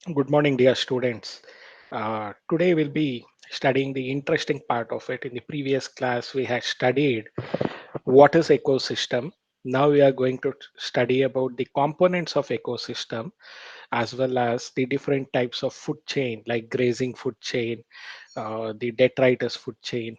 Good morning, dear students. Today we'll be studying the interesting part of it. In the previous class, we had studied what is ecosystem. Now we are going to study about the components of ecosystem as well as the different types of food chain like grazing food chain, the detritus food chain.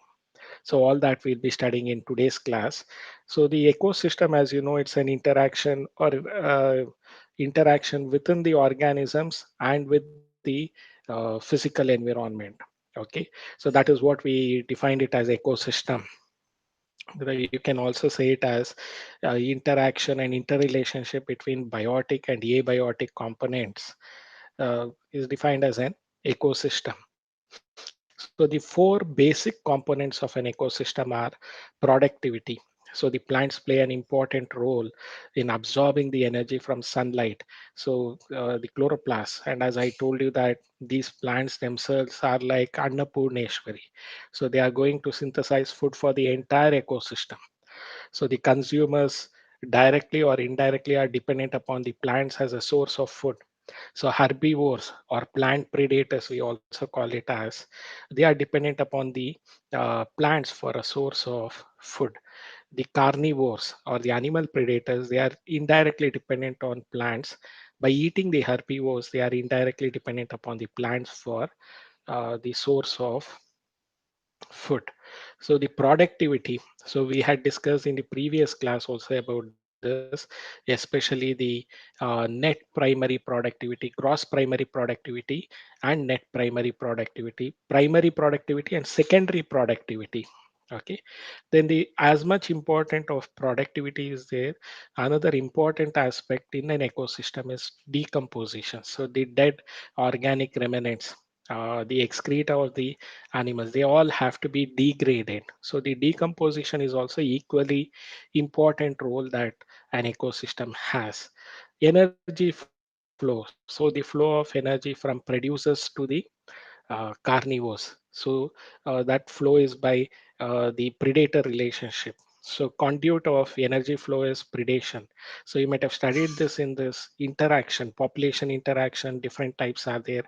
So all that we'll be studying in today's class. So the ecosystem, as you know, it's an interaction or interaction within the organisms and with the physical environment. Okay, so that is what we defined it as ecosystem. You can also say it as interaction and interrelationship between biotic and abiotic components is defined as an ecosystem. So the four basic components of an ecosystem are productivity. So the plants play an important role in absorbing the energy from sunlight. So the chloroplast, and as I told you that these plants themselves are like Annapurneshwari. So they are going to synthesize food for the entire ecosystem. So the consumers directly or indirectly are dependent upon the plants as a source of food. So herbivores or plant predators, we also call it as, they are dependent upon the plants for a source of food. The carnivores or the animal predators, they are indirectly dependent on plants. By eating the herbivores, they are indirectly dependent upon the plants for the source of food. So the productivity, so we had discussed in the previous class also about this, especially the net primary productivity, gross primary productivity, and net primary productivity and secondary productivity. Okay, then the as much important of productivity is there. Another important aspect in an ecosystem is decomposition. So the dead organic remnants, the excreta of the animals, they all have to be degraded. So the decomposition is also equally important role that an ecosystem has. Energy flow, so the flow of energy from producers to the carnivores. So that flow is by the predator relationship. So conduit of energy flow is predation. So you might have studied this in this interaction, population interaction. Different types are there: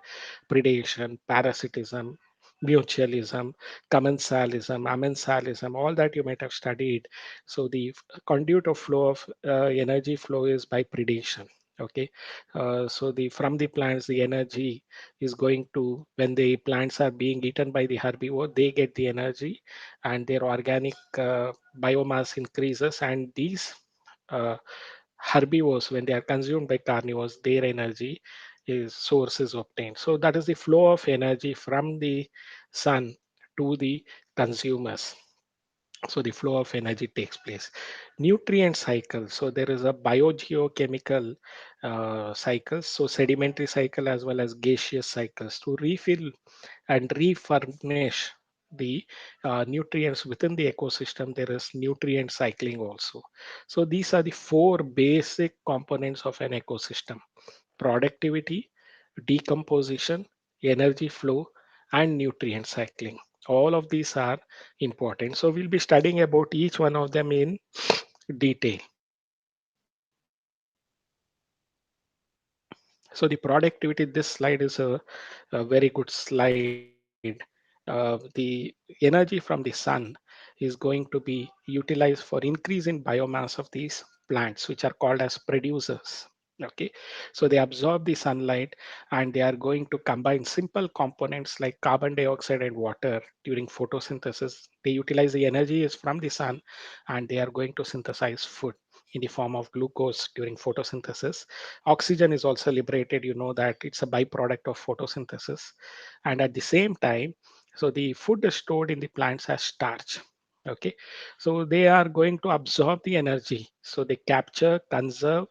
predation, parasitism, mutualism, commensalism, amensalism. All that you might have studied. So the conduit of flow of energy flow is by predation. Okay, so the from the plants, the energy is going to, when the plants are being eaten by the herbivore, they get the energy and their organic biomass increases, and these uh, herbivores, when they are consumed by carnivores, their energy is source is obtained. So that is the flow of energy from the sun to the consumers. So the flow of energy takes place. Nutrient cycle, so there is a biogeochemical cycles, so sedimentary cycle as well as gaseous cycles to refill and refurnish the nutrients within the ecosystem. There is nutrient cycling also. So these are the four basic components of an ecosystem: productivity, decomposition, energy flow, and nutrient cycling. All of these are important. So we'll be studying about each one of them in detail. So the productivity, this slide is a very good slide. The energy from the sun is going to be utilized for increase in biomass of these plants, which are called as producers. Okay, so they absorb the sunlight and they are going to combine simple components like carbon dioxide and water during photosynthesis. They utilize the energy is from the sun and they are going to synthesize food in the form of glucose during photosynthesis. Oxygen is also liberated, you know that it's a byproduct of photosynthesis. And at the same time, so the food is stored in the plants as starch. Okay, so they are going to absorb the energy. So they capture, conserve,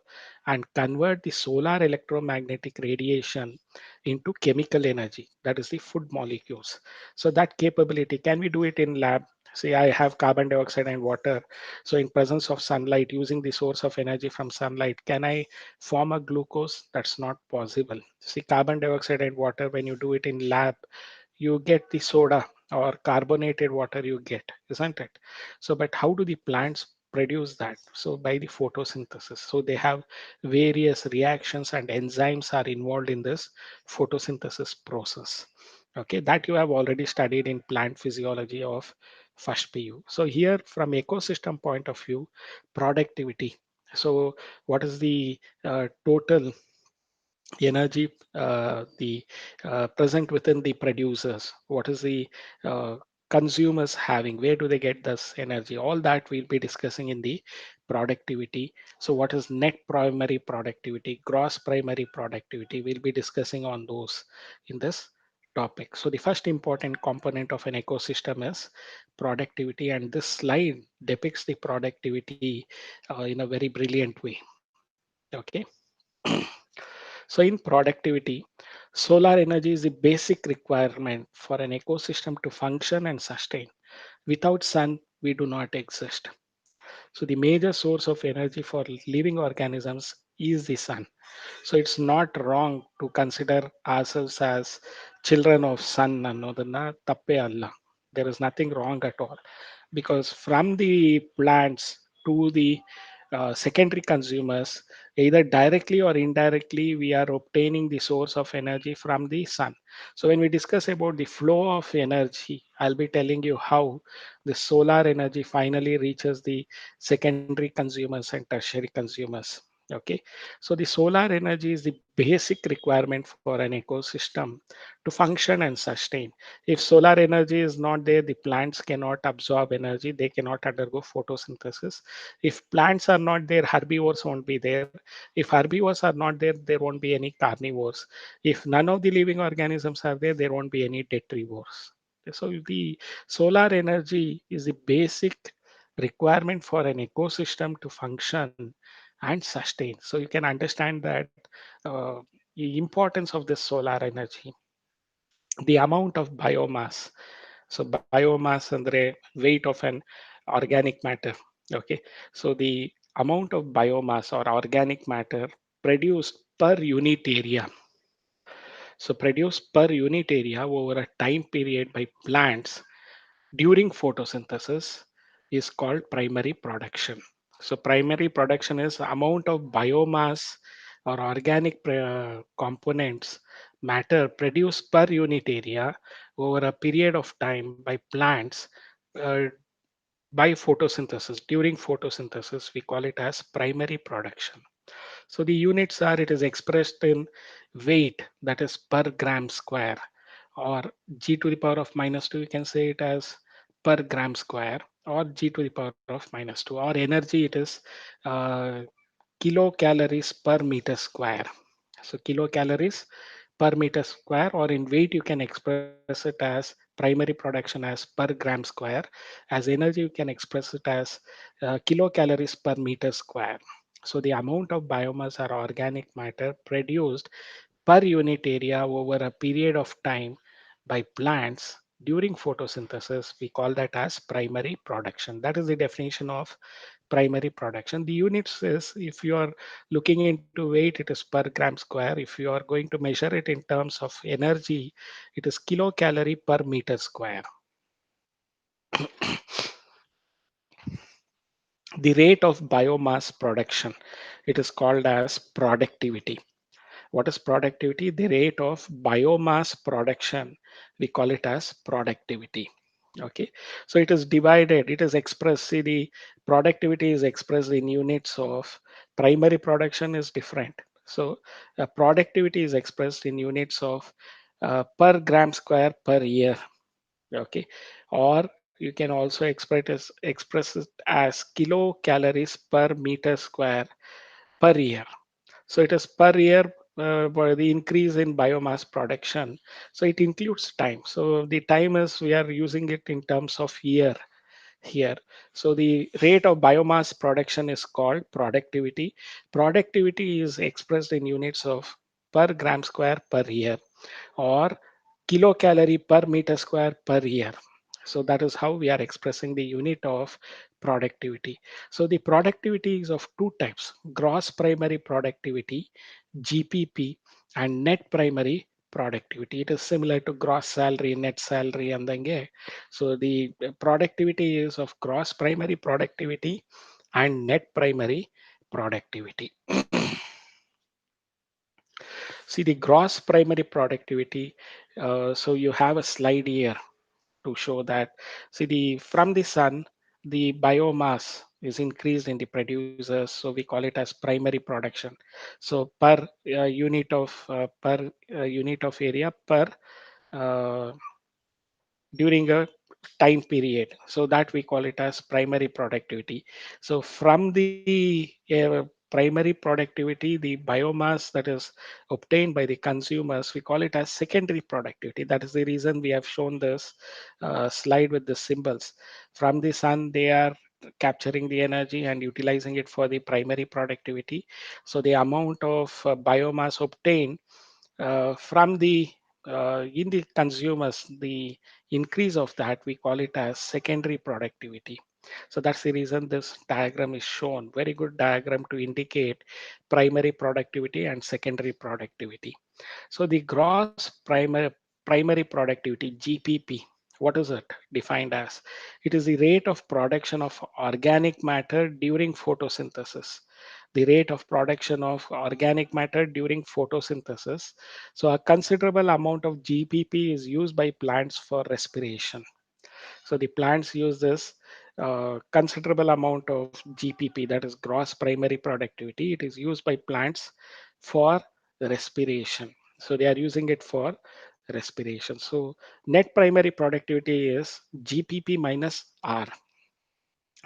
and convert the solar electromagnetic radiation into chemical energy. That is the food molecules. So that capability, can we do it in lab? Say I have carbon dioxide and water. So in presence of sunlight, using the source of energy from sunlight, can I form a glucose? That's not possible. See, carbon dioxide and water, when you do it in lab, you get the soda or carbonated water you get, isn't it? So but how do the plants produce that. So by the photosynthesis. So they have various reactions and enzymes are involved in this photosynthesis process. Okay, that you have already studied in plant physiology of first PU. So here from ecosystem point of view, productivity. So what is the total energy the present within the producers, what is the uh, consumers having, where do they get this energy, all that we'll be discussing in the productivity. So what is net primary productivity, gross primary productivity, we'll be discussing on those in this topic. So the first important component of an ecosystem is productivity, and this slide depicts the productivity in a very brilliant way. Okay. So in productivity, solar energy is the basic requirement for an ecosystem to function and sustain. Without sun, we do not exist. So the major source of energy for living organisms is the sun. So it's not wrong to consider ourselves as children of sun ಅನ್ನೋದನ್ನ ತಪ್ಪೇ ಅಲ್ಲ. There is nothing wrong at all, because from the plants to the secondary consumers, either directly or indirectly, we are obtaining the source of energy from the sun. So when we discuss about the flow of energy, I'll be telling you how the solar energy finally reaches the secondary consumers and tertiary consumers. Okay, so the solar energy is the basic requirement for an ecosystem to function and sustain. If solar energy is not there, the plants cannot absorb energy, they cannot undergo photosynthesis. If plants are not there, herbivores won't be there. If herbivores are not there, there won't be any carnivores. If none of the living organisms are there, there won't be any detrivores. So the solar energy is the basic requirement for an ecosystem to function and sustain. So you can understand that uh, the importance of this solar energy, the amount of biomass. So biomass andre weight of an organic matter. Okay, so the amount of biomass or organic matter produced per unit area, so produced per unit area over a time period by plants during photosynthesis is called primary production. So primary production is amount of biomass or organic components matter produced per unit area over a period of time by plants uh, by photosynthesis. During photosynthesis, we call it as primary production. So the units are, it is expressed in weight, that is per gram square, or g to the power of minus 2, you can say it as per gram square, or g to the power of minus 2, or energy, it is uh, kilocalories per meter square. So kilocalories per meter square, or in weight, you can express it as primary production as per gram square. As energy, you can express it as kilocalories per meter square. So the amount of biomass or organic matter produced per unit area over a period of time by plants during photosynthesis, we call that as primary production. That is the definition of primary production. The units is, if you are looking into weight, it is per gram square. If you are going to measure it in terms of energy, it is kilocalorie per meter square. The rate of biomass production, it is called as productivity. What is productivity? The rate of biomass production, we call it as productivity. Okay, so it is divided, it is expressed. See, the productivity is expressed in units of primary production is different. So productivity is expressed in units of per gram square per year. Okay, or you can also express it as kilocalories per meter square per year. So it is per year for the increase in biomass production. So it includes time. So the time is, we are using it in terms of year here. So the rate of biomass production is called productivity. Productivity is expressed in units of per gram square per year, or kilocalorie per meter square per year. So that is how we are expressing the unit of productivity. So the productivity is of two types: gross primary productivity, GPP, and net primary productivity. It is similar to gross salary, net salary, and then so the productivity is of gross primary productivity and net primary productivity. See the gross primary productivity. So you have a slide here to show that. See the from the sun, the biomass is increased in the producers, so we call it as primary production. So per unit of area per uh, during a time period, so that we call it as primary productivity. So from the primary productivity, the biomass that is obtained by the consumers, we call it as secondary productivity. That is the reason we have shown this slide with the symbols. From the sun they are capturing the energy and utilizing it for the primary productivity. So the amount of biomass obtained from the in the consumers, the increase of that we call it as secondary productivity. So that's the reason this diagram is shown. Very good diagram to indicate primary productivity and secondary productivity. So the gross primary productivity, GPP, what is it defined as? It is the rate of production of organic matter during photosynthesis. The rate of production of organic matter during photosynthesis. So a considerable amount of GPP is used by plants for respiration. So the plants use this considerable amount of GPP, that is gross primary productivity. It is used by plants for respiration. So they are using it for respiration. So net primary productivity is GPP minus R.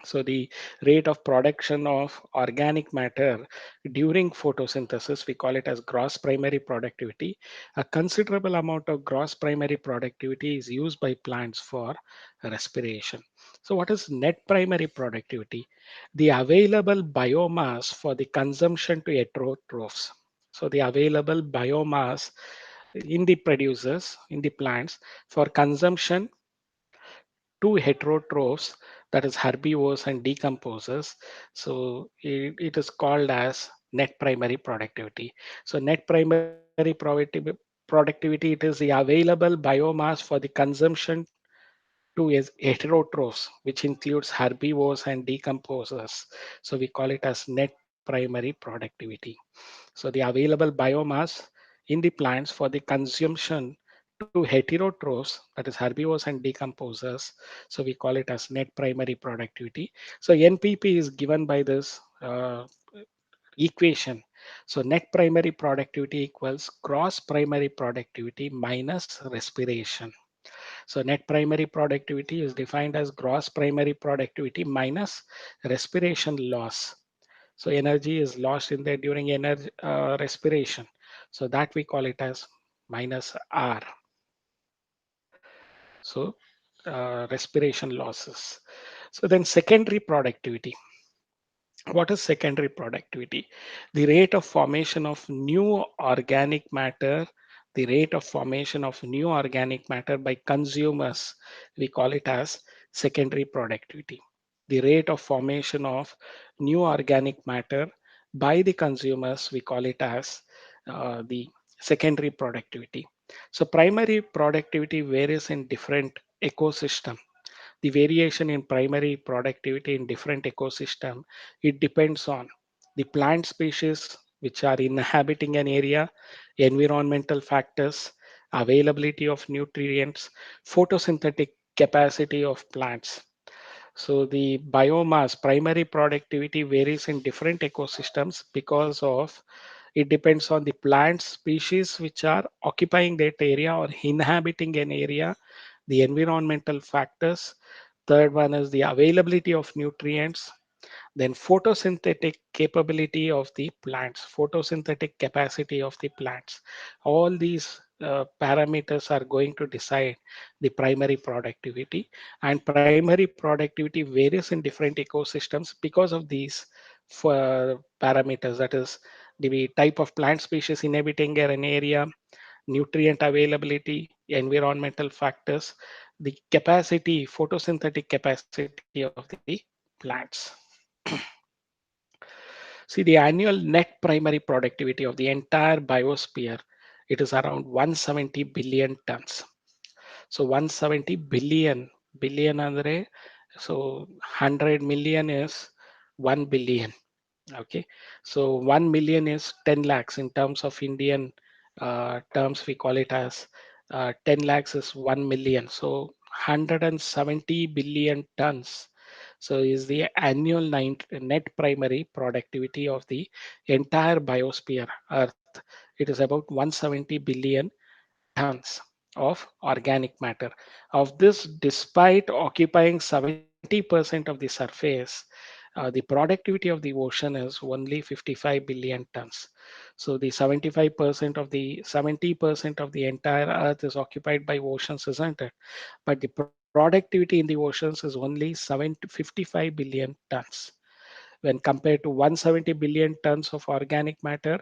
So the rate of production of organic matter during photosynthesis, we call it as gross primary productivity. A considerable amount of gross primary productivity is used by plants for respiration. So what is net primary productivity? The available biomass for the consumption to heterotrophs. So the available biomass in the producers, in the plants for consumption two heterotrophs, that is herbivores and decomposers. So it is called as net primary productivity. So net primary productivity, it is the available biomass for the consumption to is heterotrophs, which includes herbivores and decomposers. So we call it as net primary productivity. So the available biomass in the plants for the consumption to heterotrophs, that is herbivores and decomposers. So we call it as net primary productivity. So NPP is given by this equation. So net primary productivity equals gross primary productivity minus respiration. So net primary productivity is defined as gross primary productivity minus respiration loss. So energy is lost in there during energy respiration. So that we call it as minus R. So respiration losses. So then secondary productivity. What is secondary productivity? The rate of formation of new organic matter, the rate of formation of new organic matter by consumers, we call it as secondary productivity. The rate of formation of new organic matter by the consumers, we call it as the secondary productivity. So primary productivity varies in different ecosystem. The variation in primary productivity in different ecosystem, it depends on the plant species which are inhabiting an area, environmental factors, availability of nutrients, photosynthetic capacity of plants. So the biomass primary productivity varies in different ecosystems because of it depends on the plant species which are occupying that area or inhabiting an area, the environmental factors. Third one is the availability of nutrients, then photosynthetic capability of the plants, photosynthetic capacity of the plants. All these parameters are going to decide the primary productivity, and primary productivity varies in different ecosystems because of these parameters, that is the type of plant species inhabiting an area, nutrient availability, environmental factors, the capacity, photosynthetic capacity of the plants. See, the annual net primary productivity of the entire biosphere, it is around 170 billion tons. So 170 billion, billion andre, so 100 million is 1 billion. Okay, so 1 million is 10 lakhs in terms of Indian terms. We call it as 10 lakhs is 1 million. So 170 billion tons. So is the annual net primary productivity of the entire biosphere Earth. It is about 170 billion tons of organic matter. Of this, despite occupying 70% of the surface, the productivity of the ocean is only 55 billion tons. So the 75% of the 70% of the entire Earth is occupied by oceans, isn't it? But the productivity in the oceans is only 55 billion tons when compared to 170 billion tons of organic matter.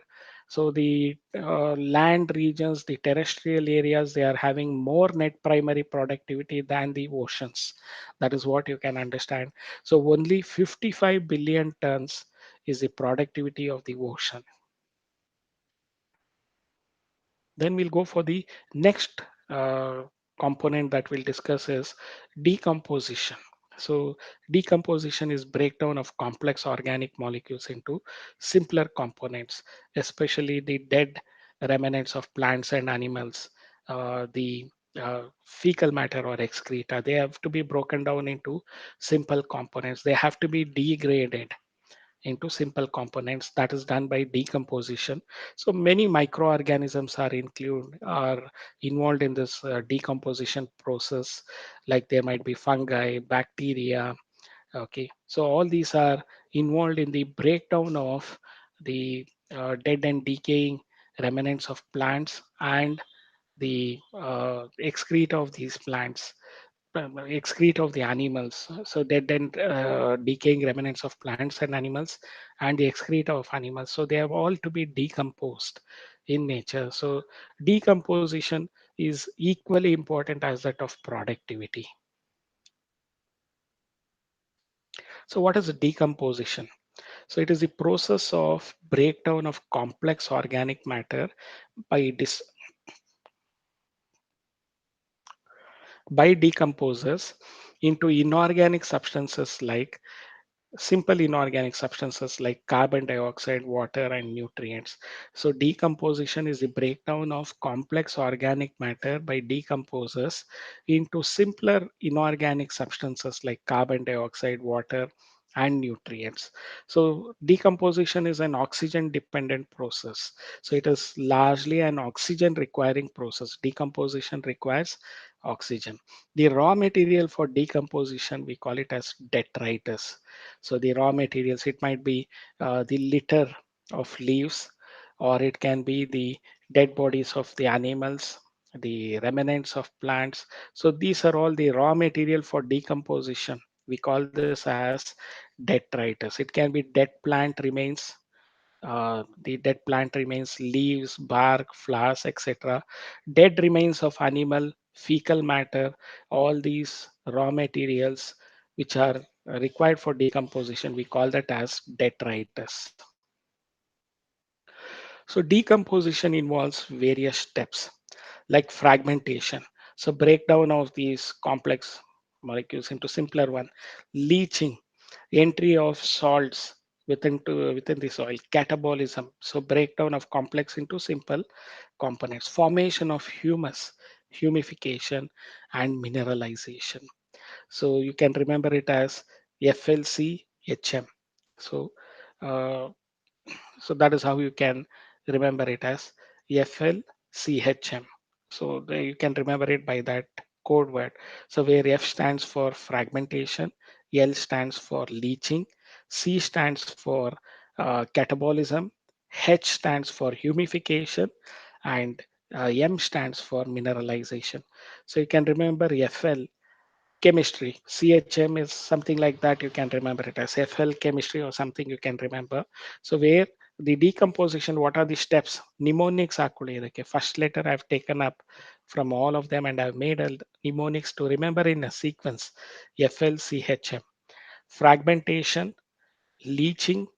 So the land regions, the terrestrial areas, they are having more net primary productivity than the oceans. That is what you can understand. So only 55 billion tons is the productivity of the ocean. Then we'll go for the next component that we'll discuss is decomposition. So decomposition is breakdown of complex organic molecules into simpler components, especially the dead remnants of plants and animals, the fecal matter or excreta. They have to be broken down into simple components. They have to be degraded into simple components. That is done by decomposition. So many microorganisms are involved in this decomposition process, like there might be fungi, bacteria. Okay, so all these are involved in the breakdown of the dead and decaying remnants of plants and the excreta of these plants, excrete of the animals. So dead and decaying remnants of plants and animals, and the excreta of animals. So they have all to be decomposed in nature. So decomposition is equally important as that of productivity. So what is decomposition? So it is the process of breakdown of complex organic matter by by decomposers into inorganic substances like simple inorganic substances like carbon dioxide, water, and nutrients. So, decomposition is the breakdown of complex organic matter by decomposers into simpler inorganic substances like carbon dioxide, water, and nutrients. So, decomposition is an oxygen dependent process. So, it is largely an oxygen requiring process. Decomposition requires oxygen. The raw material for decomposition, we call it as detritus. So the raw materials, it might be the litter of leaves, or it can be the dead bodies of the animals, the remnants of plants. So these are all the raw material for decomposition. We call this as detritus. It can be dead plant remains, the dead plant remains, leaves, bark, flowers, etc. Dead remains of animal, fecal matter, all these raw materials which are required for decomposition, we call that as detritus. So decomposition involves various steps like fragmentation. So breakdown of these complex molecules into simpler one, leaching, entry of salts within the soil, catabolism. So breakdown of complex into simple components, formation of humus, humification, and mineralization. So you can remember it as FLCHM. So uh, so that is how you can remember it as FLCHM. So you can remember it by that code word. So where F stands for fragmentation, L stands for leaching, C stands for catabolism, H stands for humification, and M stands for mineralization. So you can remember FL chemistry. CHM is something like that. You can remember it as FL chemistry or something you can remember. So where the decomposition, what are the steps? Mnemonics actually. Okay, first letter I've taken up from all of them and I've made a mnemonics to remember in a sequence. FLCHM. Fragmentation, leaching,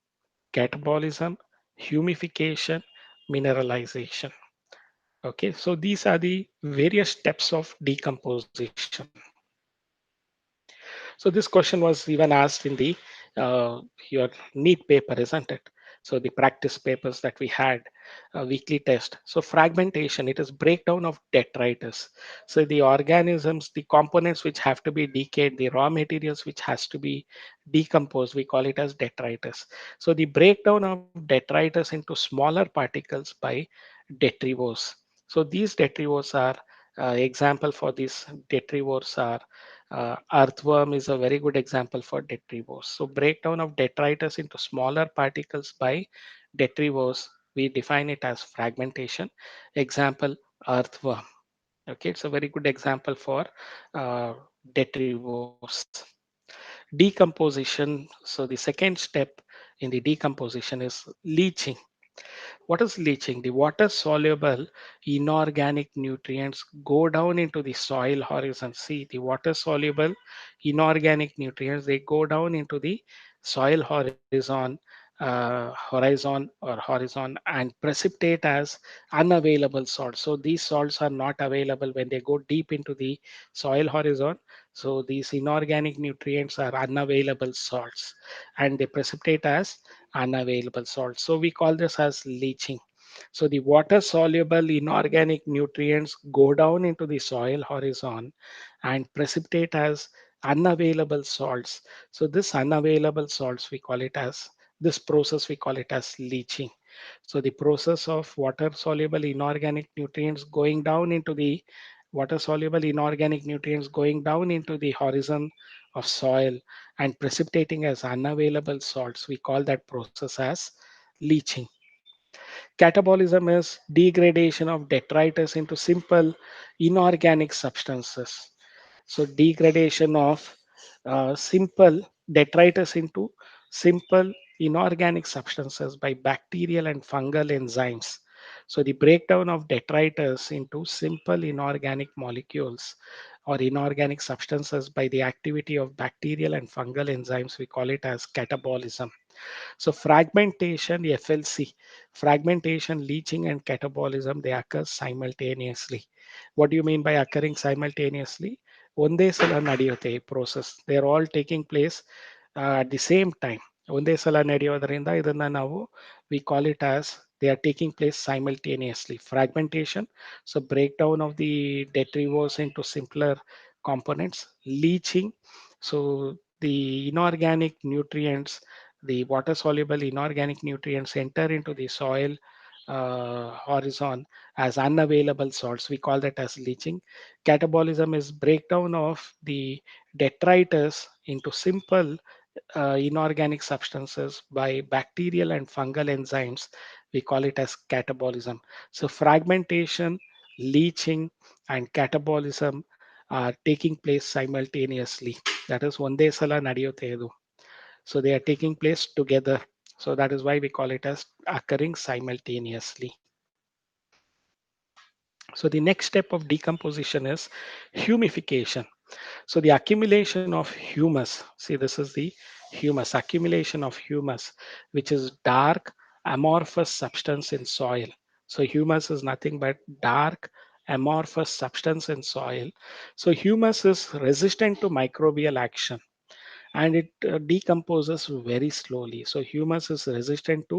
catabolism, humification, mineralization. Okay, so these are the various steps of decomposition. So this question was even asked in the uh, your neat paper, isn't it? So the practice papers that we had, weekly test. So fragmentation, it is breakdown of detritus. So the organisms, the components which have to be decayed, the raw materials which has to be decomposed, we call it as detritus. So the breakdown of detritus into smaller particles by detrivores. So these detrivores are example for these detrivores are earthworm is a very good example for detrivores. So breakdown of detritus into smaller particles by detrivores, we define it as fragmentation. Example, earthworm. Okay, it's a very good example for uh, detrivores. Decomposition. So the second step in the decomposition is leaching. What is leaching? The water soluble inorganic nutrients go down into the soil horizon. See, the water soluble inorganic nutrients, they go down into the soil horizon and precipitate as unavailable salts. So these salts are not available when they go deep into the soil horizon. So these inorganic nutrients are unavailable salts and they precipitate as unavailable salts. So we call this as leaching. So the water soluble inorganic nutrients go down into the soil horizon and precipitate as unavailable salts. So this unavailable salts, we call it as this process, we call it as leaching. So the process of water soluble inorganic nutrients going down into the water soluble inorganic nutrients going down into the horizon of soil and precipitating as unavailable salts, we call that process as leaching. Catabolism is degradation of detritus into simple inorganic substances. So degradation of simple detritus into simple inorganic substances by bacterial and fungal enzymes. So the breakdown of detritus into simple inorganic molecules or inorganic substances by the activity of bacterial and fungal enzymes, we call it as catabolism. So fragmentation, FLC, fragmentation, leaching, and catabolism, they occur simultaneously. What do you mean by occurring simultaneously? ಒಂದೇ ಸಲ ನಡೆಯುತ್ತೆ ಈ process. They are all taking place at the same time. ಒಂದೇ ಸಲ ನಡೆಯೋದ್ರಿಂದ ಇದನ್ನ ನಾವು we call it as they are taking place simultaneously. Fragmentation, so breakdown of the detrivores into simpler components. Leaching, so the inorganic nutrients, the water soluble inorganic nutrients enter into the soil horizon as unavailable salts. We call that as leaching. Catabolism is breakdown of the detritus into simple inorganic substances by bacterial and fungal enzymes. We call it as catabolism. So fragmentation, leaching, and catabolism are taking place simultaneously. That is ಒಂದೇ ಸಲ ನಡೆಯುತ್ತೆ ಇದು. So they are taking place together. So that is why we call it as occurring simultaneously. So the next step of decomposition is humification. So the accumulation of humus, see this is the humus, accumulation of humus, which is dark amorphous substance in soil. So humus is nothing but dark amorphous substance in soil. So humus is resistant to microbial action and it decomposes very slowly. So humus is resistant to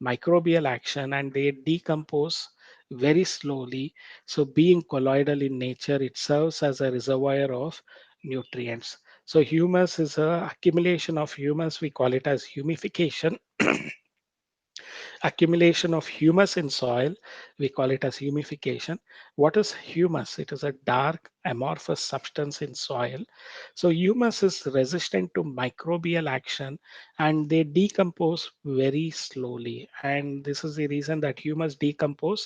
microbial action and they decompose very slowly. So being colloidal in nature, it serves as a reservoir of nutrients. So humus is a accumulation of humus. We call it as humification. Accumulation of humus in soil, we call it as humification. What is humus? It is a dark amorphous substance in soil. So humus is resistant to microbial action and they decompose very slowly. And this is the reason that humus decompose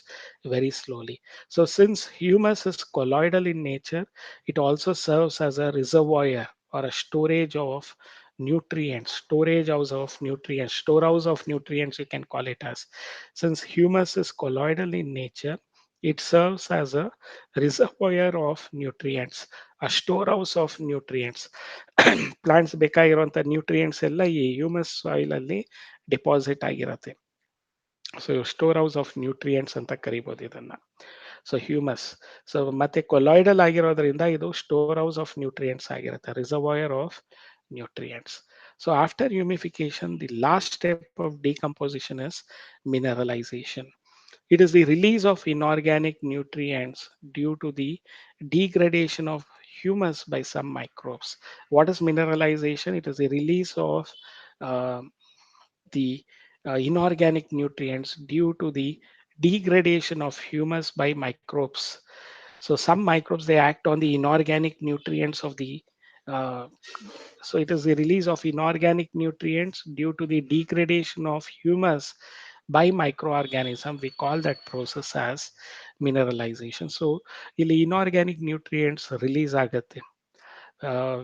very slowly. So since humus is colloidal in nature, it also serves as a reservoir or a storage of nutrients, storage house of nutrients, storehouse of nutrients, you can call it as. Since humus is colloidal in nature, it serves as a reservoir of nutrients, a storehouse of nutrients. Plants ಬೇಕಾಗಿರುವಂಥ nutrients ಎಲ್ಲ ಈ humus soil ಅಲ್ಲಿ deposit ಆಗಿರುತ್ತೆ. So store house of nutrients ಅಂತ ಕರಿಬೋದು ಇದನ್ನ. So humus, so ಮತ್ತೆ colloidal ಆಗಿರೋದ್ರಿಂದ ಇದು ಸ್ಟೋರ್ ಹೌಸ್ ಆಫ್ ನ್ಯೂಟ್ರಿಯೆಂಟ್ಸ್ ಆಗಿರುತ್ತೆ, reservoir of nutrients. So after humification, the last step of decomposition is mineralization. It is the release of inorganic nutrients due to the degradation of humus by some microbes. What is mineralization? It is the release of uh, the inorganic nutrients due to the degradation of humus by microbes. So some microbes, they act on the inorganic nutrients of the uh, so it is the release of inorganic nutrients due to the degradation of humus by microorganism. We call that process as mineralization. So ಇಲ್ಲಿ inorganic nutrients release ಆಗುತ್ತೆ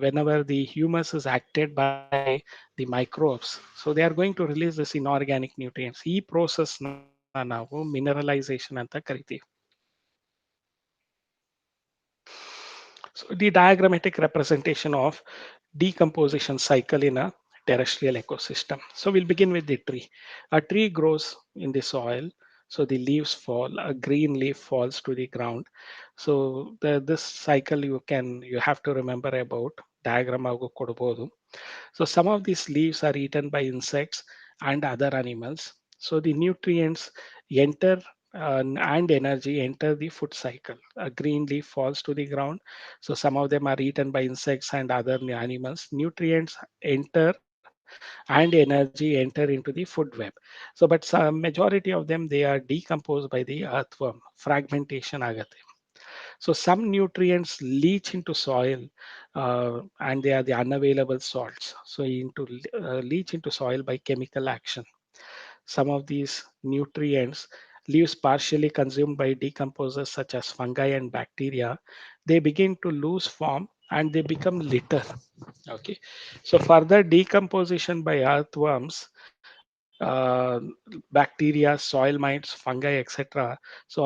whenever the humus is acted by the microbes. So they are going to release this inorganic nutrients. ಈ process ನ ನಾವು mineralization ಅಂತ ಕರಿತೀವಿ. So the diagrammatic representation of decomposition cycle in a terrestrial ecosystem. So we'll begin with the tree. A tree grows in the soil. So the leaves fall, a green leaf falls to the ground. So this cycle you have to remember about diagram ಆಗು ಕೊಡ್ಬೋದು. So some of these leaves are eaten by insects and other animals. So the nutrients enter and energy enter the food cycle. A green leaf falls to the ground. So some of them are eaten by insects and other animals. Nutrients enter and energy enter into the food web. So but some majority of them, they are decomposed by the earthworm. Fragmentation agate. So some nutrients leach into soil and they are the unavailable salts. So leach into soil by chemical action. Some of these nutrients leaves partially consumed by decomposers such as fungi and bacteria. They begin to lose form and they become litter. Okay. So further decomposition by earthworms, bacteria, soil mites, fungi, etc. So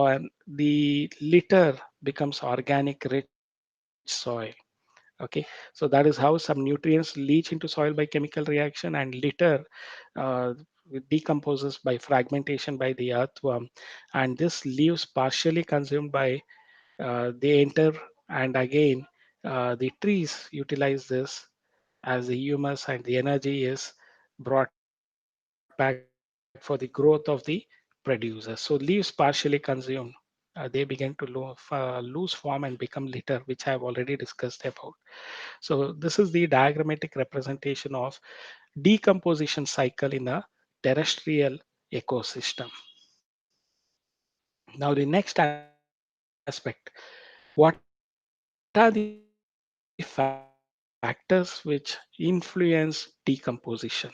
the litter becomes organic rich soil. Okay, so that is how some nutrients leach into soil by chemical reaction, and litter uh, decomposes by fragmentation by the earthworm, and this leaves partially consumed by they enter, and again the trees utilize this as the humus, and the energy is brought back for the growth of the producer. So leaves partially consumed, they begin to lose form and become litter, which I have already discussed about. So this is the diagrammatic representation of decomposition cycle in a terrestrial ecosystem. Now the next aspect, what are the factors which influence decomposition?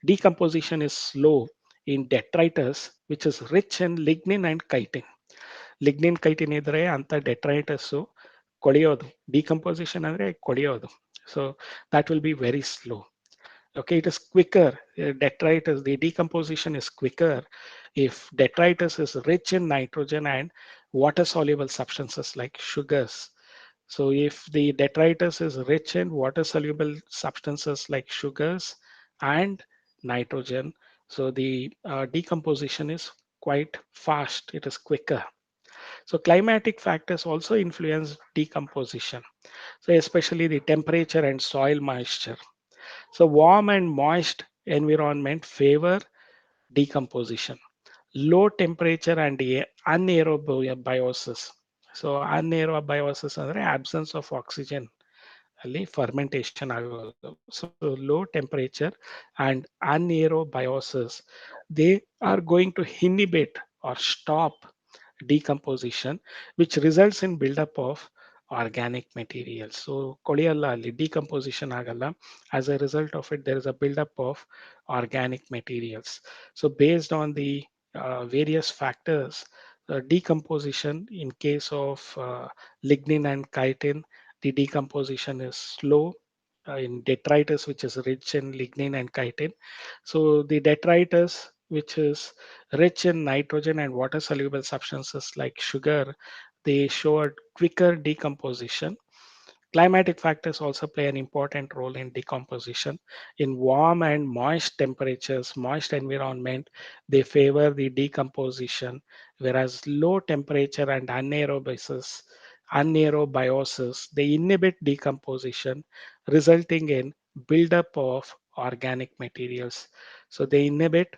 Decomposition is slow in detritus, which is rich in lignin and chitin. Lignin chitin ಇದ್ರೆ ಅಂತ detritus ಕೊಳೆಯೋದು. Decomposition ಅಂದ್ರೆ ಕೊಳೆಯೋದು. So that will be very slow. Okay, it is quicker. Detritus, the decomposition is quicker if detritus is rich in nitrogen and water soluble substances like sugars. So if the detritus is rich in water soluble substances like sugars and nitrogen, so the decomposition is quite fast, it is quicker. So climatic factors also influence decomposition. So especially the temperature and soil moisture. So warm and moist environment favor decomposition. Low temperature and anaerobiosis. So anaerobiosis ಅಂದ್ರೆ absence of oxygen ಅಲ್ಲಿ fermentation ಆಗೋದು. So low temperature and anaerobiosis, they are going to inhibit or stop decomposition, which results in buildup of organic materials. So ಕೊಳೆಯಲ್ಲ ಅಲ್ಲಿ decomposition ಆಗಲ್ಲ. As a result of it, there is a buildup of organic materials. So based on the various factors, decomposition in case of lignin and chitin, the decomposition is slow. In detritus, which is rich in lignin and chitin. So the detritus, which is rich in nitrogen and water soluble substances like sugar, they show a quicker decomposition. Climatic factors also play an important role in decomposition. In warm and moist temperatures, moist environment, they favor the decomposition, whereas low temperature and anaerobiosis, they inhibit decomposition, resulting in buildup of organic materials. So they inhibit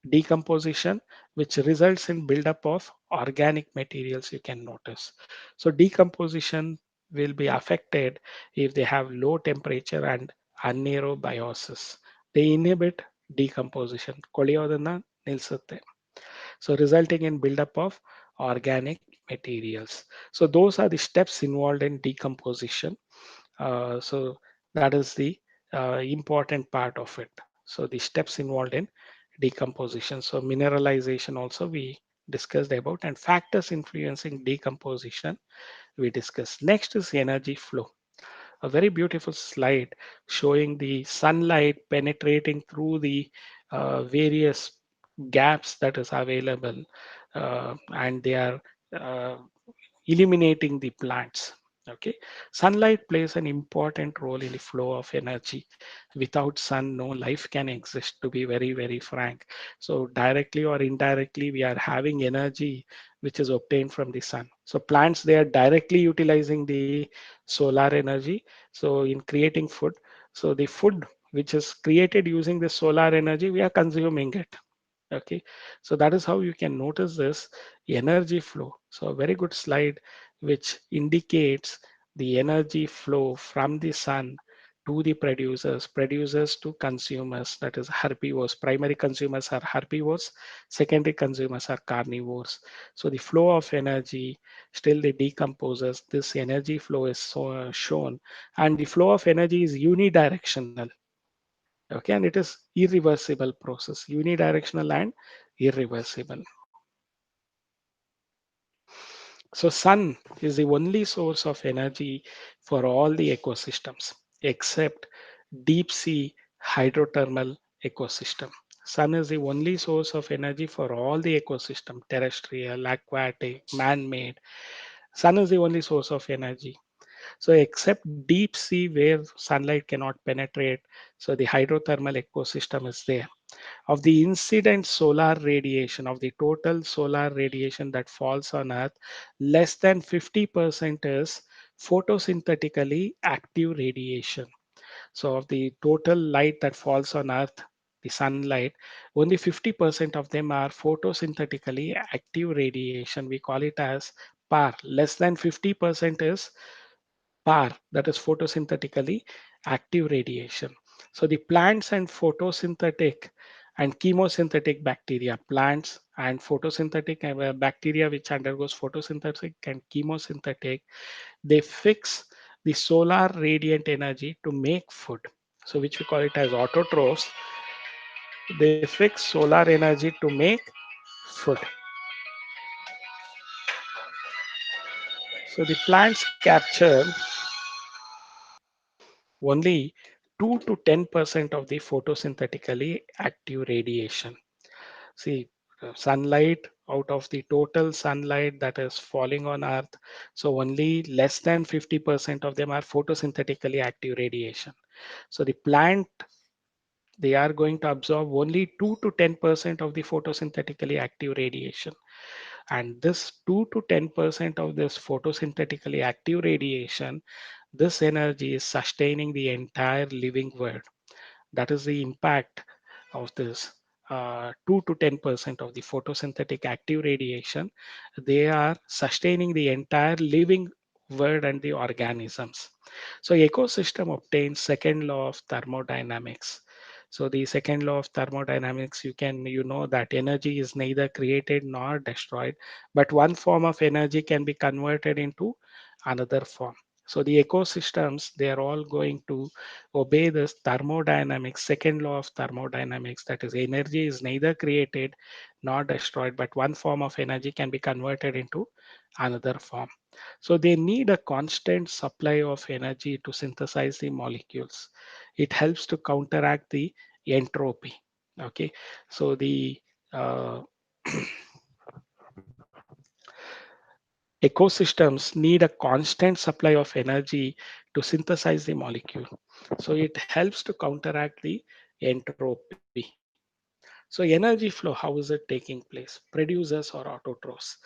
decomposition, which results in buildup of organic materials, you can notice. So decomposition will be affected if they have low temperature and anaerobiosis. They inhibit decomposition. ಕೊಳೆಯೋದನ್ನ ನಿಲ್ಸುತ್ತೆ. So resulting in buildup of organic materials. So those are the steps involved in decomposition. So that is the important part of it. So the steps involved in decomposition. So mineralization also we discussed about, and factors influencing decomposition we discussed. Next is energy flow. A very beautiful slide showing the sunlight penetrating through the various gaps that is available, and they are uh, eliminating the plants. Okay, sunlight plays an important role in the flow of energy. Without sun, no life can exist, to be very, very frank. So directly or indirectly, we are having energy which is obtained from the sun. So plants, they are directly utilizing the solar energy. So in creating food, so the food which is created using the solar energy, we are consuming it. Okay, so that is how you can notice this energy flow. So a very good slide which indicates the energy flow from the sun to the producers, producers to consumers, that is herbivores. Primary consumers are herbivores, secondary consumers are carnivores. So the flow of energy still the decomposes. This energy flow is shown, and the flow of energy is unidirectional. Okay, and it is irreversible process, unidirectional and irreversible. So sun is the only source of energy for all the ecosystems except deep sea hydrothermal ecosystem. Sun is the only source of energy for all the ecosystem, terrestrial, aquatic, man-made. Sun is the only source of energy. So except deep sea where sunlight cannot penetrate, so the hydrothermal ecosystem is there. Of the incident solar radiation, of the total solar radiation that falls on Earth, less than 50% is photosynthetically active radiation. So of the total light that falls on Earth, the sunlight, only 50% of them are photosynthetically active radiation. We call it as PAR. Less than 50% is PAR, that is photosynthetically active radiation. So the plants and photosynthetic and chemosynthetic bacteria, plants and photosynthetic bacteria which undergoes photosynthetic and chemosynthetic, they fix the solar radiant energy to make food. So which we call it as autotrophs. They fix solar energy to make food. So the plants capture only 2 to 10% of the photosynthetically active radiation. See, sunlight out of the total sunlight that is falling on Earth, so only less than 50% of them are photosynthetically active radiation. So the plant, they are going to absorb only 2 to 10% of the photosynthetically active radiation. And this 2 to 10% of this photosynthetically active radiation, this energy is sustaining the entire living world. That is the impact of this 2 to 10% of the photosynthetic active radiation. They are sustaining the entire living world and the organisms. So ecosystem obtains second law of thermodynamics. So the second law of thermodynamics, you know that energy is neither created nor destroyed, but one form of energy can be converted into another form. So the ecosystems, they are all going to obey this thermodynamics, second law of thermodynamics, that is energy is neither created nor destroyed, but one form of energy can be converted into another form. So they need a constant supply of energy to synthesize the molecules. It helps to counteract the entropy. Okay, so the uh, ecosystems need a constant supply of energy to synthesize the molecule. So it helps to counteract the entropy. So energy flow, how is it taking place? Producers or autotrophs.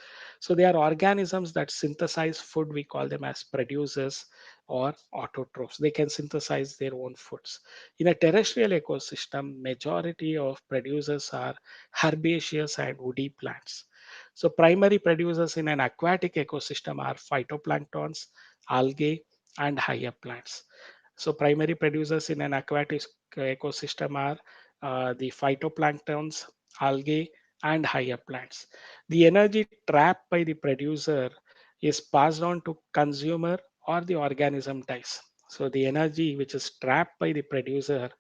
So they are organisms that synthesize food. We call them as producers or autotrophs. They can synthesize their own foods. In a terrestrial ecosystem, majority of producers are herbaceous and woody plants. So primary producers in an aquatic ecosystem are phytoplanktons, algae, and higher plants. So primary producers in an aquatic ecosystem are the phytoplanktons, algae, and higher plants. The energy trapped by the producer is passed on to consumer or the organism dies. So the energy which is trapped by the producer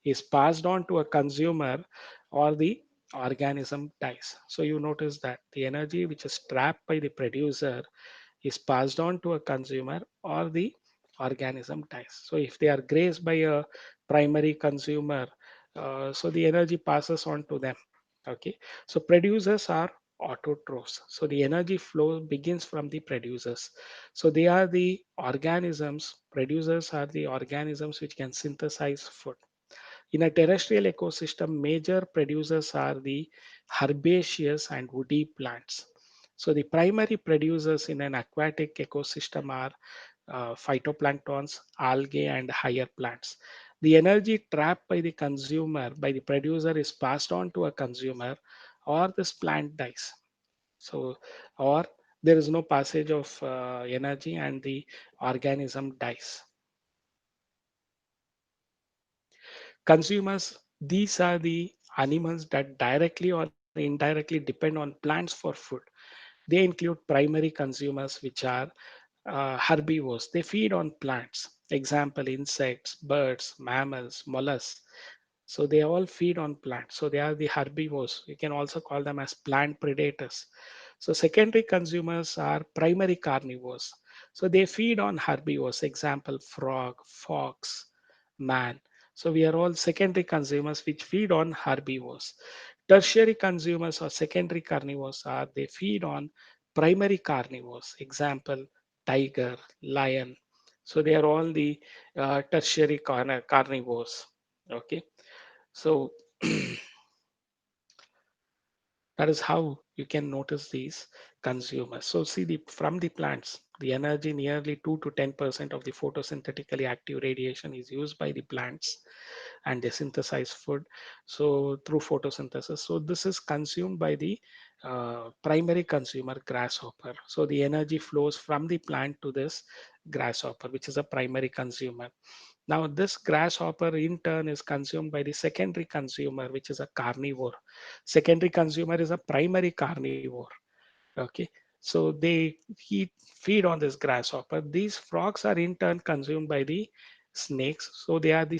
is passed on to a consumer or the organism dies. So you notice that the energy which is trapped by the producer is passed on to a consumer or the organism dies. So if they are grazed by a primary consumer, so the energy passes on to them. Okay, so producers are autotrophs. So the energy flow begins from the producers. So they are the organisms, producers are the organisms which can synthesize food. In a terrestrial ecosystem, major producers are the herbaceous and woody plants. So the primary producers in an aquatic ecosystem are phytoplanktons, algae, and higher plants. The energy trapped by the consumer, by the producer, is passed on to a consumer, or this plant dies. So, or there is no passage of energy and the organism dies. Consumers, these are the animals that directly or indirectly depend on plants for food. They include primary consumers, which are herbivores. They feed on plants. Example, insects, birds, mammals, mollusks. So they all feed on plants. So they are the herbivores. You can also call them as plant predators. So secondary consumers are primary carnivores. So they feed on herbivores. Example, frog, fox, man. So we are all secondary consumers which feed on herbivores. Tertiary consumers or secondary carnivores are they feed on primary carnivores. Example, tiger, lion. So they are all the tertiary carnivores. Okay, so that is how you can notice these consumers. So see the from the plants, the energy nearly 2 to 10% of the photosynthetically active radiation is used by the plants and they synthesize food. So through photosynthesis. So this is consumed by the primary consumer grasshopper. So the energy flows from the plant to this grasshopper, which is a primary consumer. Now, this grasshopper in turn is consumed by the secondary consumer, which is a carnivore. Secondary consumer is a primary carnivore. Okay, so they feed on this grasshopper. These frogs are in turn consumed by the snakes. So they are the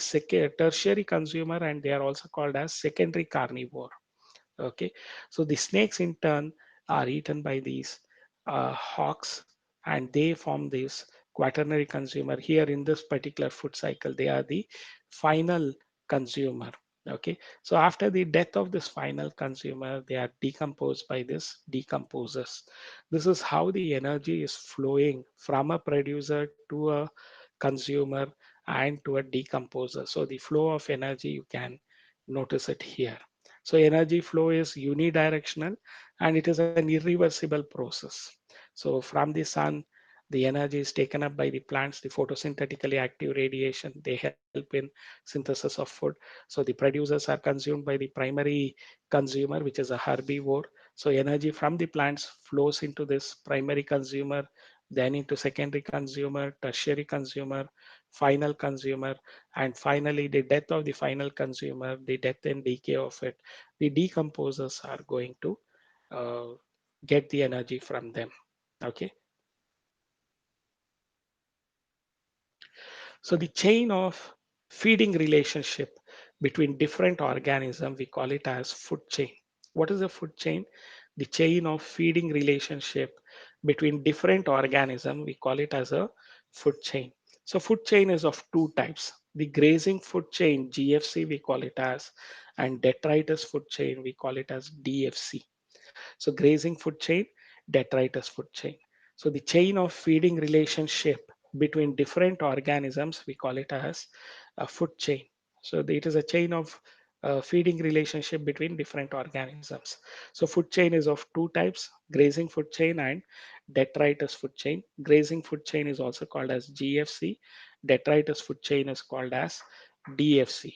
tertiary consumer and they are also called as secondary carnivore. Okay, so the snakes in turn are eaten by these hawks and they form this quaternary consumer. Here in this particular food cycle, they are the final consumer. Okay, so after the death of this final consumer, they are decomposed by this decomposers. This is how the energy is flowing from a producer to a consumer and to a decomposer. So the flow of energy, you can notice it here. So energy flow is unidirectional and it is an irreversible process. So from the sun, the energy is taken up by the plants, the photosynthetically active radiation. They help in synthesis of food. So the producers are consumed by the primary consumer, which is a herbivore. So energy from the plants flows into this primary consumer, then into secondary consumer, tertiary consumer, final consumer, and finally the death of the final consumer, the death and decay of it, the decomposers are going to uh, get the energy from them. Okay, so the chain of feeding relationship between different organisms, we call it as food chain. What is a food chain? The chain of feeding relationship between different organisms, we call it as a food chain. So food chain is of two types. The grazing food chain, GFC, we call it as, and detritus food chain, we call it as DFC. So grazing food chain, detritus food chain. So the chain of feeding relationship between different organisms, we call it as a food chain. So it is a chain of feeding relationship between different organisms. So food chain is of two types: grazing food chain and detritus food chain. Grazing food chain is also called as GFC. Detritus food chain is called as DFC.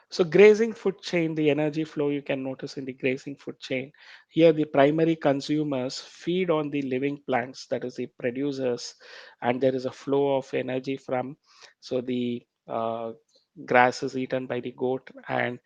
So grazing food chain, the energy flow you can notice in the grazing food chain. Here the primary consumers feed on the living plants, that is the producers, and there is a flow of energy from, so the grass is eaten by the goat, and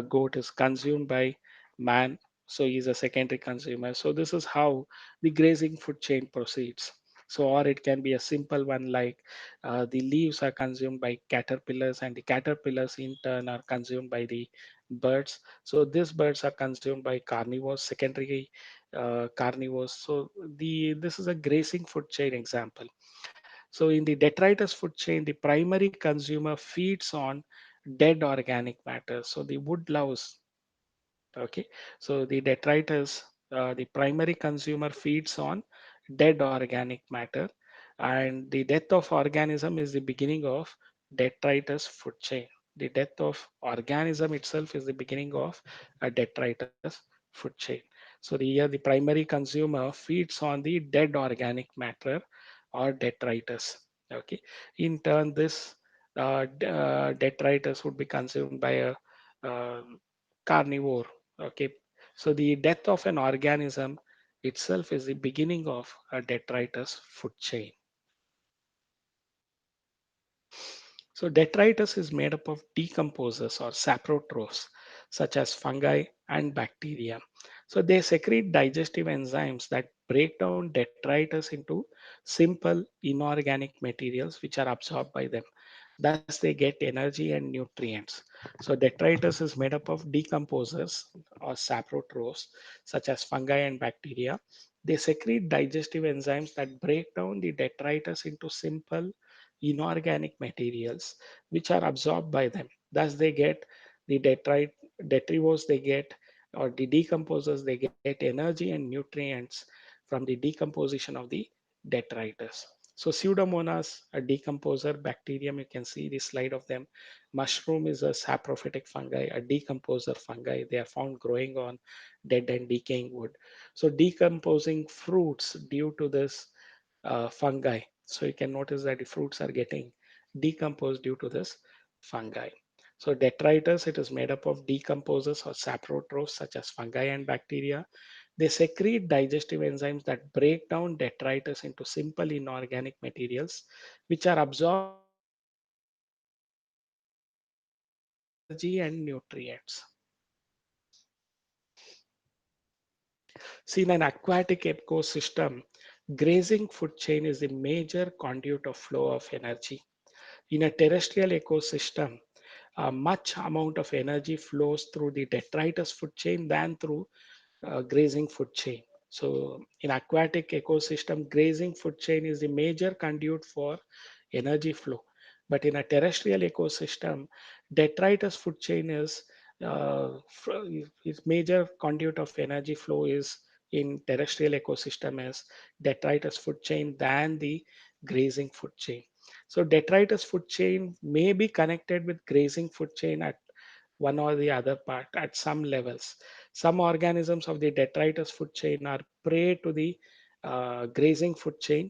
goat is consumed by man. So he's a secondary consumer. So this is how the grazing food chain proceeds. So, or it can be a simple one like the leaves are consumed by caterpillars, and the caterpillars in turn are consumed by the birds. So these birds are consumed by carnivores, secondary carnivores. So the this is a grazing food chain example. So in the detritus food chain, the primary consumer feeds on dead organic matter. So the wood louse. Okay, so the detritus, the primary consumer feeds on dead organic matter, and the death of organism is the beginning of detritus food chain. The death of organism itself is the beginning of a detritus food chain. So the here the primary consumer feeds on the dead organic matter or detritus. Okay, in turn this detritus would be consumed by a uh, carnivore. Okay, so the death of an organism itself is the beginning of a detritus food chain. So detritus is made up of decomposers or saprotrophs such as fungi and bacteria. So they secrete digestive enzymes that break down detritus into simple inorganic materials which are absorbed by them. Thus they get energy and nutrients. So detritus is made up of decomposers or saprotrophs such as fungi and bacteria. They secrete digestive enzymes that break down the detritus into simple inorganic materials which are absorbed by them. Thus, they get the detritivores they get, or the decomposers they get energy and nutrients from the decomposition of the detritus. So Pseudomonas, a decomposer bacterium, you can see the slide of them. Mushroom is a saprophytic fungi, a decomposer fungi. They are found growing on dead and decaying wood. So decomposing fruits due to this fungi. So you can notice that the fruits are getting decomposed due to this fungi. So detritus, it is made up of decomposers or saprotrophs such as fungi and bacteria. They secrete digestive enzymes that break down detritus into simple inorganic materials, which are absorbed by them. Thus, they get energy and nutrients. See, in an aquatic ecosystem, grazing food chain is the major conduit of flow of energy. In a terrestrial ecosystem, much amount of energy flows through the detritus food chain than through grazing food chain. So in aquatic ecosystem, grazing food chain is the major conduit for energy flow. But in a terrestrial ecosystem, detritus food chain is major conduit of energy flow is in terrestrial ecosystem as detritus food chain than the grazing food chain. So detritus food chain may be connected with grazing food chain at one or the other part at some levels. Some organisms of the detritus food chain are prey to the grazing food chain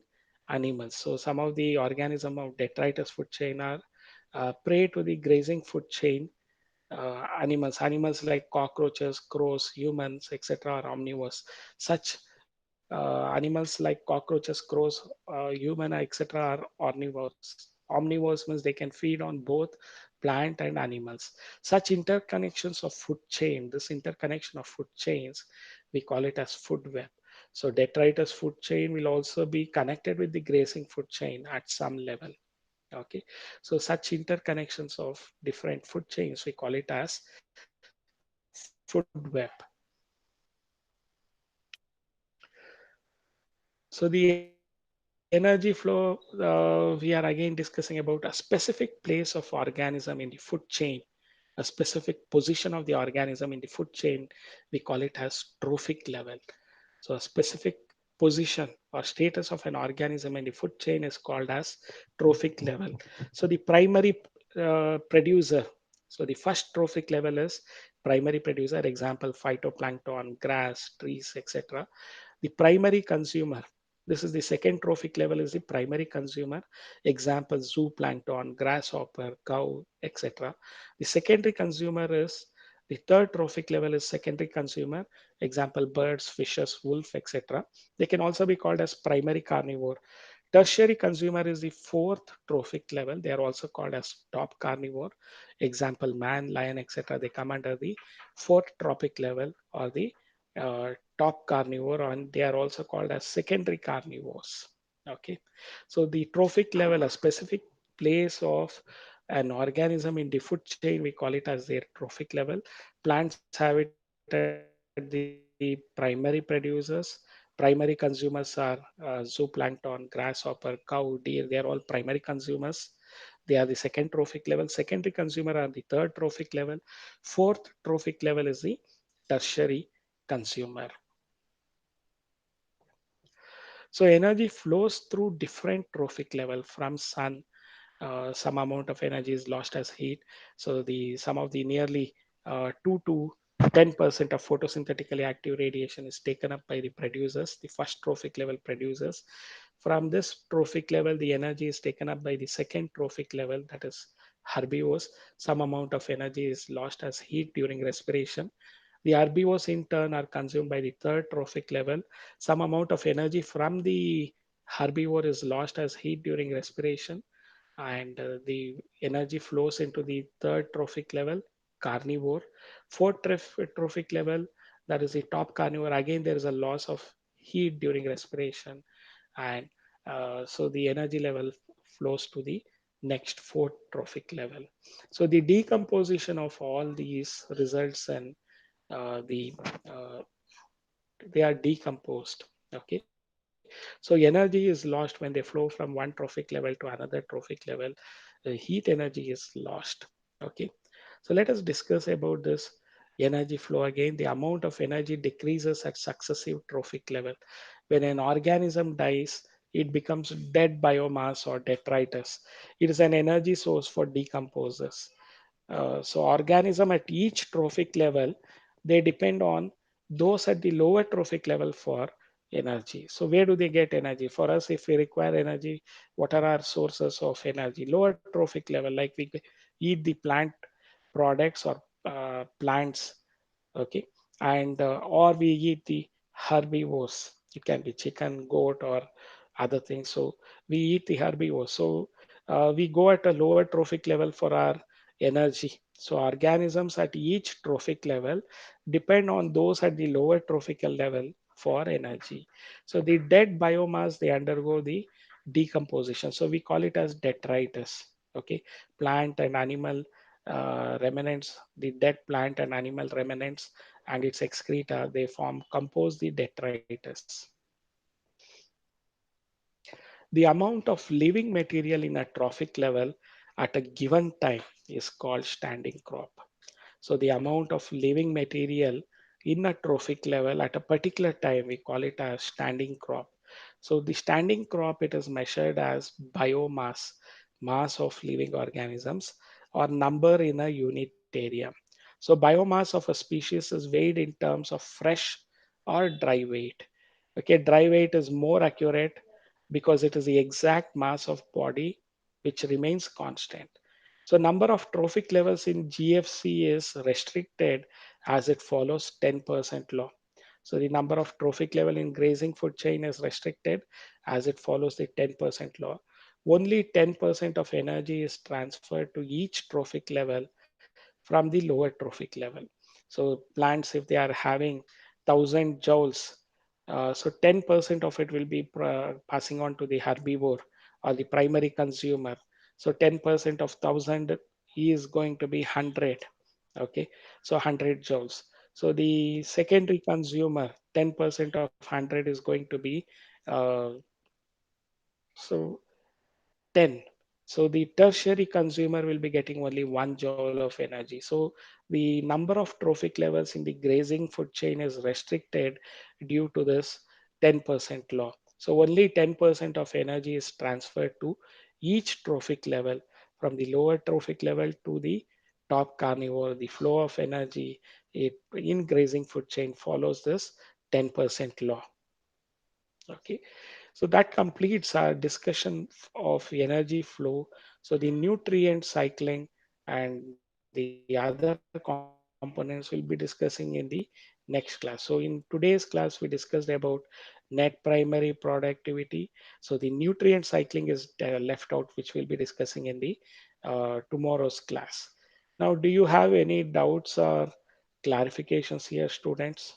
animals. So some of the organism of detritus food chain are prey to the grazing food chain animals. Animals like cockroaches, crows, humans, etc. are omnivores. Such animals like cockroaches, crows, human, etc. are omnivores. Omnivores means they can feed on both plant and animals. Such interconnections of food chain, this interconnection of food chains, we call it as food web. So detritus food chain will also be connected with the grazing food chain at some level. Okay, so such interconnections of different food chains, we call it as food web. So the energy flow, we are again discussing about a specific place of organism in the food chain, a specific position of the organism in the food chain. We call it as trophic level. So a specific position or status of an organism in the food chain is called as trophic level. So the primary producer. So the first trophic level is primary producer, example phytoplankton, grass, trees, etc. The primary consumer. This is the second trophic level is the primary consumer, example zooplankton, grasshopper, cow, etc. The secondary consumer is the third trophic level is secondary consumer, example birds, fishes, wolf, etc. They can also be called as primary carnivore. Tertiary consumer is the fourth trophic level. They are also called as top carnivore. Example, man, lion, etc. They come under the fourth trophic level or the top carnivore, and they are also called as secondary carnivores. Okay, so the trophic level, a specific place of an organism in the food chain, we call it as their trophic level. Plants have it at the primary producers. Primary consumers are zooplankton, grasshopper, cow, deer. They are all primary consumers. They are the second trophic level. Secondary consumer are the third trophic level. Fourth trophic level is the tertiary consumer. So energy flows through different trophic level from sun. Some amount of energy is lost as heat. So the some of the nearly 2 to 10% of photosynthetically active radiation is taken up by the producers, the first trophic level producers. From this trophic level, the energy is taken up by the second trophic level, that is herbivores. Some amount of energy is lost as heat during respiration. The herbivores in turn are consumed by the third trophic level. Some amount of energy from the herbivore is lost as heat during respiration, and the energy flows into the third trophic level, carnivore. Fourth trophic level, that is the top carnivore. Again, there is a loss of heat during respiration, and so the energy level flows to the next fourth trophic level. So the decomposition of all these results and the they are decomposed. Okay, so energy is lost when they flow from one trophic level to another trophic level. Heat energy is lost. Okay, so let us discuss about this energy flow again. The amount of energy decreases at successive trophic level. When an organism dies, it becomes dead biomass or detritus. It is an energy source for decomposers. So organism at each trophic level, they depend on those at the lower trophic level for energy. So where do they get energy? For us, if we require energy, what are our sources of energy? Lower trophic level, like we eat the plant products or plants, okay, and or we eat the herbivores. It can be chicken, goat, or other things. So we eat the herbivores. So we go at a lower trophic level for our energy. So organisms at each trophic level depend on those at the lower trophical level for energy. So the dead biomass, they undergo the decomposition. So we call it as detritus. Okay, plant and animal remnants, the dead plant and animal remnants and its excreta, they form compose the detritus. The amount of living material in a trophic level at a given time is called standing crop. So the amount of living material in a trophic level at a particular time, we call it a standing crop. So the standing crop, it is measured as biomass, mass of living organisms, or number in a unit area. So biomass of a species is weighed in terms of fresh or dry weight. Okay, dry weight is more accurate because it is the exact mass of body which remains constant. So number of trophic levels in GFC is restricted as it follows 10% law. So the number of trophic level in grazing food chain is restricted as it follows the 10% law. Only 10% of energy is transferred to each trophic level from the lower trophic level. So plants, if they are having 1000 joules, so 10% of it will be passing on to the herbivore or the primary consumer. So 10% of 1000 is going to be 100. Okay, so 100 joules. So the secondary consumer, 10% of 100 is going to be so 10. So the tertiary consumer will be getting only 1 joule of energy. So the number of trophic levels in the grazing food chain is restricted due to this 10% law. So only 10% of energy is transferred to each trophic level. from the lower trophic level to the top carnivore. The flow of energy in grazing food chain follows this 10% law. Okay, so that completes our discussion of energy flow. So the nutrient cycling and the other components will be discussing in the next class. So in today's class, we discussed about net primary productivity. So the nutrient cycling is left out, which we'll be discussing in the tomorrow's class. Now, do you have any doubts or clarifications here, students?